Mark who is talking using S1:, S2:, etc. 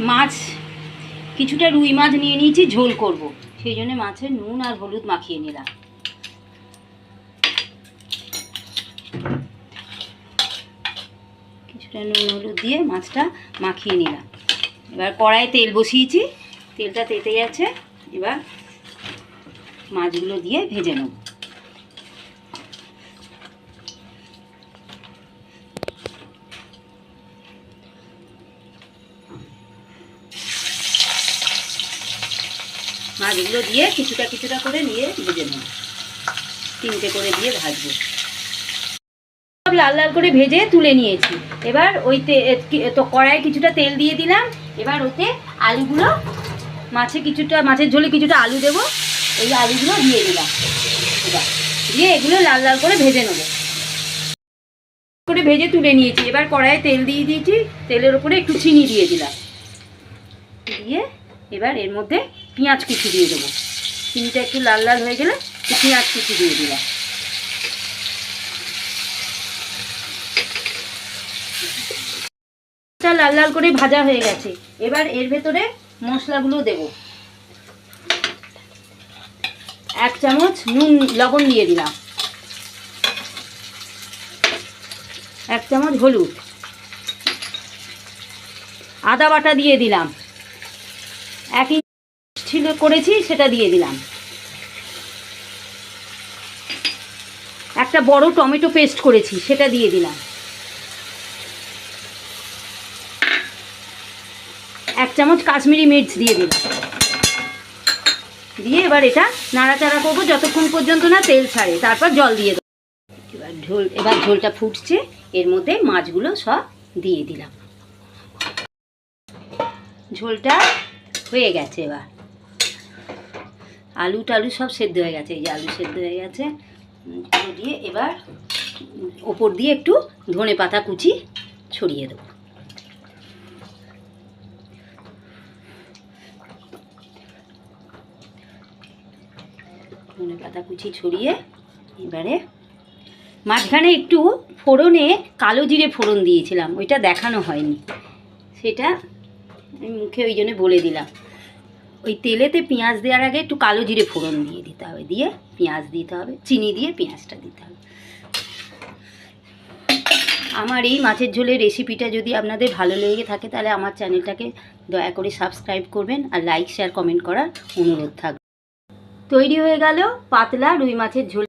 S1: মাছ কিছুটা রুই মাছ নিয়ে নিয়েছি, ঝোল করব, সেই জন্য মাছের নুন আর হলুদ মাখিয়ে নিলাম। কিছুটা নুন হলুদ দিয়ে মাছটা মাখিয়ে নিলাম। এবার কড়াইয়ে তেল বসিয়েছি, তেলটা তেতে যাচ্ছে, এবার মাছগুলো দিয়ে ভেজে নেব। মাছগুলো দিয়ে কিছুটা কিছুটা করে নিয়ে ভেজে নেব, 3টে করে দিয়ে ভাজবো। সব লাল লাল করে ভেজে তুলে নিয়েছি। এবার ওই তো কড়াইয়ে কিছুটা তেল দিয়ে দিলাম। এবার ওতে আলুগুলো, মাছের ঝোলে কিছুটা আলু দেবো, এই আলুগুলো দিয়ে দিলাম। এবার দিয়ে এগুলো লাল লাল করে ভেজে নেবো। করে ভেজে তুলে নিয়েছি। এবার কড়াইয়ে তেল দিয়ে দিয়েছি, তেলের উপরে একটু চিনি দিয়ে দিলাম, দিয়ে এবার এর মধ্যে পেঁয়াজ কুচি দিয়ে দেবো। চিনিটা একটু লাল লাল হয়ে গেলে পেঁয়াজ কুচি দিয়ে দিলাম। লাল লাল করে ভাজা হয়ে গেছে। এবার এর ভেতরে মশলাগুলো দেব। 1 চামচ লবণ দিয়ে দিলাম, 1 চামচ হলুদ, আদা বাটা দিয়ে দিলাম, 1 ইঞ্চি করেছি সেটা দিয়ে দিলাম, একটা বড় টমেটো পেস্ট করেছি সেটা দিয়ে দিলাম, 1 চামচ কাশ্মীরি মির্চ দিয়ে দিলাম। দিয়ে এবার এটা নাড়াচাড়া করবো যতক্ষণ পর্যন্ত না তেল ছাড়ে, তারপর জল দিয়ে দেবো। এবার ঝোলটা ফুটছে, এর মধ্যে মাছগুলো সব দিয়ে দিলাম। ঝোলটা হয়ে গেছে। এবার আলু টালু সব সেদ্ধ হয়ে গেছে, এই যে আলু সেদ্ধ হয়ে গেছে। দিয়ে এবার ওপর দিয়ে একটু ধনে পাতা কুচি ছড়িয়ে দেবো। ধনে পাতা কুচি ছড়িয়ে এবারে মাঝখানে একটু ফোড়নে কালো জিরে ফোড়ন দিয়েছিলাম, ওইটা দেখানো হয়নি, সেটা আমি মুখে ওই জন্য বলে দিলাম। ওই তেলেতে পেঁয়াজ দেওয়ার আগে একটু কালো জিরে ফোড়ন দিয়ে দিতে হবে, দিয়ে পেঁয়াজ দিতে হবে, চিনি দিয়ে পেঁয়াজটা দিতে হবে। আমার এই মাছের ঝোলের রেসিপিটা যদি আপনাদের ভালো লেগে থাকে তাহলে আমার চ্যানেলটাকে দয়া করে সাবস্ক্রাইব করবেন আর লাইক শেয়ার কমেন্ট করার অনুরোধ থাকবে। তৈরি হয়ে গেল পাতলা রুই মাছের ঝোল।